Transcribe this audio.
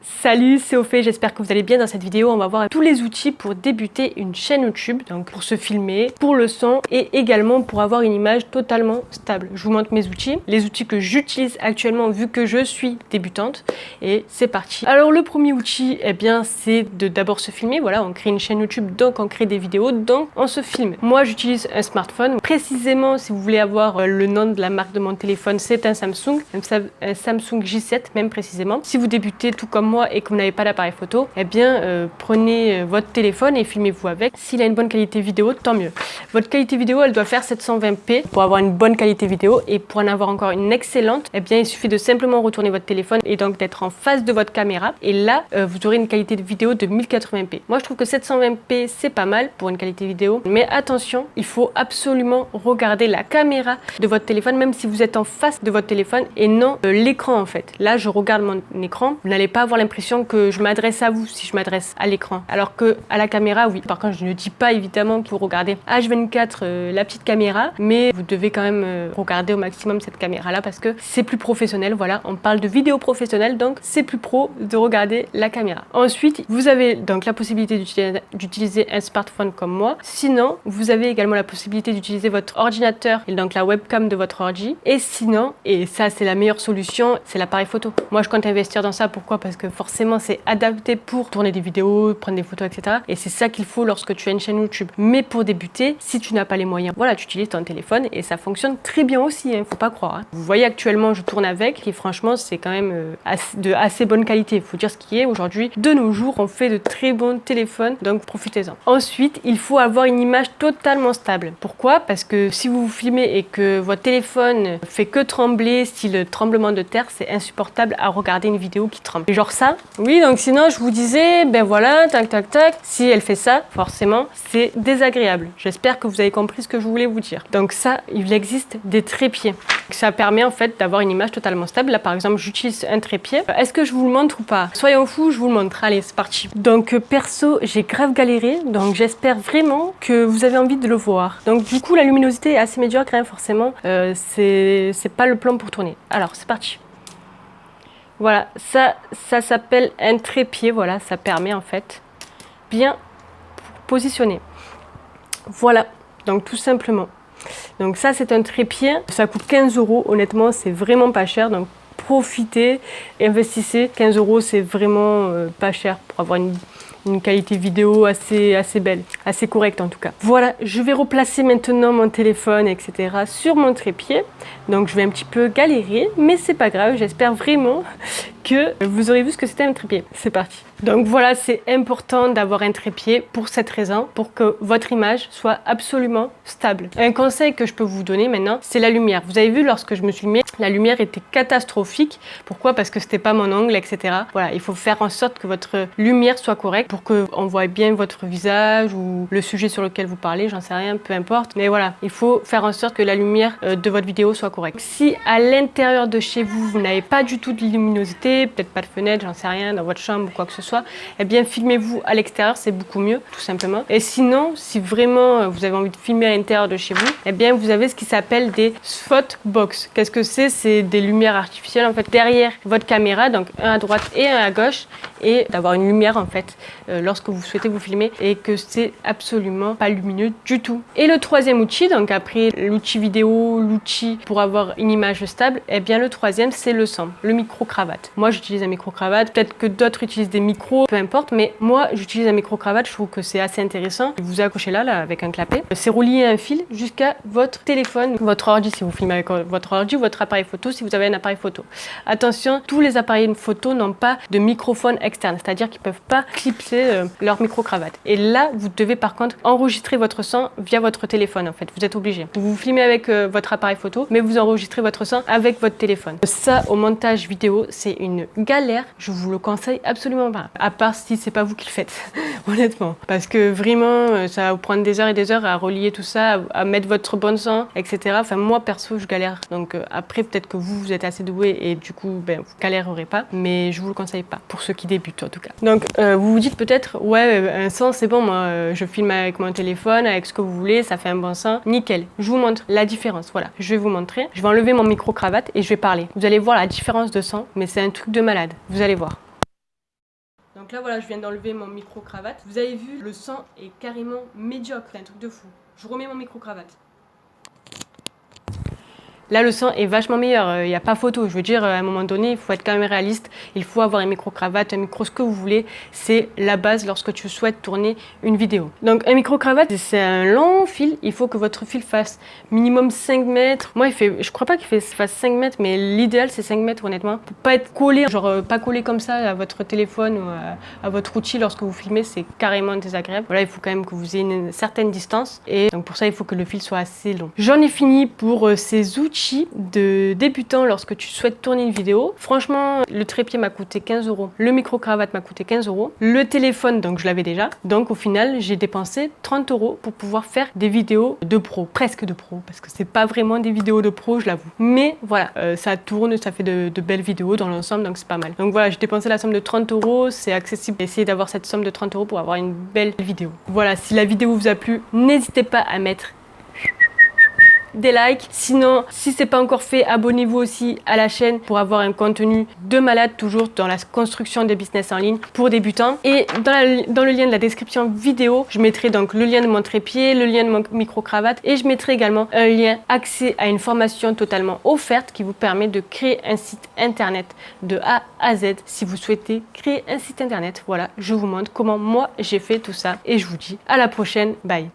Salut, c'est Ophé, j'espère que vous allez bien. Dans cette vidéo, on va voir tous les outils pour débuter une chaîne YouTube, donc pour se filmer, pour le son et également pour avoir une image totalement stable. Je vous montre mes outils, les outils que j'utilise actuellement vu que je suis débutante et c'est parti. Alors le premier outil, eh bien c'est de d'abord se filmer. Voilà, on crée une chaîne YouTube, donc on crée des vidéos, donc on se filme. Moi j'utilise un smartphone. Précisément, si vous voulez avoir le nom de la marque de mon téléphone, c'est un Samsung J7 même précisément. Si vous débutez tout comme moi et que vous n'avez pas d'appareil photo, eh bien prenez votre téléphone et filmez-vous avec. S'il a une bonne qualité vidéo, tant mieux. Votre qualité vidéo, elle doit faire 720p pour avoir une bonne qualité vidéo, et pour en avoir encore une excellente, eh bien il suffit de simplement retourner votre téléphone et donc d'être en face de votre caméra, et là vous aurez une qualité de vidéo de 1080p. Moi je trouve que 720p c'est pas mal pour une qualité vidéo, mais attention, il faut absolument regarder la caméra de votre téléphone, même si vous êtes en face de votre téléphone et non l'écran en fait. Là je regarde mon écran, vous n'allez pas avoir l'impression que je m'adresse à vous si je m'adresse à l'écran, alors que à la caméra oui. Par contre je ne dis pas évidemment qu'il faut regarder H24 la petite caméra, mais vous devez quand même regarder au maximum cette caméra là parce que c'est plus professionnel. Voilà, on parle de vidéo professionnelle, donc c'est plus pro de regarder la caméra. Ensuite vous avez donc la possibilité d'utiliser un smartphone comme moi, sinon vous avez également la possibilité d'utiliser votre ordinateur et donc la webcam de votre ordi, et sinon, et ça c'est la meilleure solution, c'est l'appareil photo. Moi je compte investir dans ça. Pourquoi? Parce que forcément c'est adapté pour tourner des vidéos, prendre des photos, etc. Et c'est ça qu'il faut lorsque tu as une chaîne YouTube. Mais pour débuter, si tu n'as pas les moyens, voilà, tu utilises ton téléphone et ça fonctionne très bien aussi, hein, faut pas croire. Hein. Vous voyez actuellement je tourne avec, et franchement c'est quand même de assez bonne qualité. Il faut dire ce qui est. Aujourd'hui, de nos jours, on fait de très bons téléphones, donc profitez-en. Ensuite, il faut avoir une image totalement stable. Pourquoi? Parce que si vous vous filmez et que votre téléphone fait que trembler, style tremblement de terre, c'est insupportable à regarder une vidéo qui tremble. Et genre ça. Oui, donc sinon je vous disais, ben voilà, tac tac tac, si elle fait ça, forcément, c'est désagréable. J'espère que vous avez compris ce que je voulais vous dire. Donc ça, il existe des trépieds. Ça permet en fait d'avoir une image totalement stable. Là par exemple, j'utilise un trépied. Est-ce que je vous le montre ou pas? Soyons fous, je vous le montre. Allez, c'est parti. Donc perso, j'ai grave galéré, donc j'espère vraiment que vous avez envie de le voir. Donc du coup, la luminosité est assez médiocre, hein, forcément. C'est pas le plan pour tourner. Alors, c'est parti. Voilà, ça s'appelle un trépied. Voilà, ça permet en fait bien positionner. Voilà, donc tout simplement. Donc ça c'est un trépied, ça coûte 15 €, honnêtement c'est vraiment pas cher, donc profitez, investissez. 15 € c'est vraiment pas cher pour avoir une qualité vidéo assez belle, assez correcte en tout cas. Voilà, je vais replacer maintenant mon téléphone, etc. sur mon trépied. Donc je vais un petit peu galérer, mais c'est pas grave, j'espère vraiment que vous aurez vu ce que c'était un trépied. C'est parti. Donc voilà, c'est important d'avoir un trépied pour cette raison, pour que votre image soit absolument stable. Un conseil que je peux vous donner maintenant, c'est la lumière. Vous avez vu, lorsque je me suis filmée, la lumière était catastrophique. Pourquoi? Parce que c'était pas mon angle, etc. Voilà, il faut faire en sorte que votre lumière soit correcte pour qu'on voit bien votre visage ou le sujet sur lequel vous parlez, j'en sais rien, peu importe. Mais voilà, il faut faire en sorte que la lumière de votre vidéo soit correcte. Si à l'intérieur de chez vous, vous n'avez pas du tout de luminosité, peut-être pas de fenêtre, j'en sais rien, dans votre chambre ou quoi que ce soit, eh bien filmez-vous à l'extérieur, c'est beaucoup mieux, tout simplement. Et sinon, si vraiment vous avez envie de filmer à l'intérieur de chez vous, eh bien vous avez ce qui s'appelle des softbox. Qu'est-ce que c'est? C'est des lumières artificielles en fait derrière votre caméra, donc un à droite et un à gauche, et d'avoir une lumière en fait lorsque vous souhaitez vous filmer, et que c'est absolument pas lumineux du tout. Et le troisième outil, donc après l'outil vidéo, l'outil pour avoir une image stable, eh bien le troisième c'est le son, le micro-cravate. Moi j'utilise un micro-cravate, peut-être que d'autres utilisent des micros, peu importe, mais moi j'utilise un micro-cravate, je trouve que c'est assez intéressant. Vous accrochez là avec un clapet, c'est relié à un fil jusqu'à votre téléphone, votre ordi si vous filmez avec votre ordi, ou votre appareil photo si vous avez un appareil photo. Attention, tous les appareils photo n'ont pas de microphone externe, c'est-à-dire qu'ils ne peuvent pas clipser leur micro-cravate. Et là, vous devez par contre enregistrer votre son via votre téléphone en fait, vous êtes obligé. Vous filmez avec votre appareil photo, mais vous enregistrez votre son avec votre téléphone. Ça, au montage vidéo, c'est une galère, je vous le conseille absolument pas. À part si c'est pas vous qui le faites, honnêtement. Parce que vraiment, ça va vous prendre des heures et des heures à relier tout ça, à mettre votre bon son, etc. Enfin, moi, perso, je galère. Donc après, peut-être que vous êtes assez doué et du coup, ben, vous galérerez pas. Mais je vous le conseille pas, pour ceux qui débutent en tout cas. Donc, vous vous dites peut-être, ouais, un son, c'est bon, moi, je filme avec mon téléphone, avec ce que vous voulez, ça fait un bon son. Nickel. Je vous montre la différence. Voilà, je vais vous montrer. Je vais enlever mon micro-cravate et je vais parler. Vous allez voir la différence de son, mais c'est un truc de malade. Vous allez voir. Donc là voilà, je viens d'enlever mon micro-cravate. Vous avez vu, le son est carrément médiocre, c'est un truc de fou. Je remets mon micro-cravate. Là, le son est vachement meilleur, il n'y a pas photo. Je veux dire, à un moment donné, il faut être quand même réaliste. Il faut avoir un micro-cravate, un micro, ce que vous voulez. C'est la base lorsque tu souhaites tourner une vidéo. Donc, un micro-cravate, c'est un long fil. Il faut que votre fil fasse minimum 5 mètres. Moi, je crois pas qu'il fasse 5 mètres, mais l'idéal, c'est 5 mètres, honnêtement. Pour pas être collé, genre pas collé comme ça à votre téléphone ou à votre outil lorsque vous filmez, c'est carrément désagréable. Voilà, il faut quand même que vous ayez une certaine distance. Et donc, pour ça, il faut que le fil soit assez long. J'en ai fini pour ces outils de débutant lorsque tu souhaites tourner une vidéo. Franchement, le trépied m'a coûté 15 €. Le micro-cravate m'a coûté 15 €. Le téléphone, donc je l'avais déjà. Donc au final, j'ai dépensé 30 € pour pouvoir faire des vidéos de pro. Presque de pro, parce que c'est pas vraiment des vidéos de pro, je l'avoue. Mais voilà, ça tourne, ça fait de belles vidéos dans l'ensemble, donc c'est pas mal. Donc voilà, j'ai dépensé la somme de 30 €. C'est accessible. Essayez d'avoir cette somme de 30 € pour avoir une belle vidéo. Voilà, si la vidéo vous a plu, n'hésitez pas à mettre des likes. Sinon, si c'est pas encore fait, abonnez-vous aussi à la chaîne pour avoir un contenu de malade, toujours dans la construction des business en ligne pour débutants. Et dans le lien de la description vidéo, je mettrai donc le lien de mon trépied, le lien de mon micro-cravate et je mettrai également un lien accès à une formation totalement offerte qui vous permet de créer un site internet de A à Z si vous souhaitez créer un site internet. Voilà, je vous montre comment moi j'ai fait tout ça et je vous dis à la prochaine. Bye.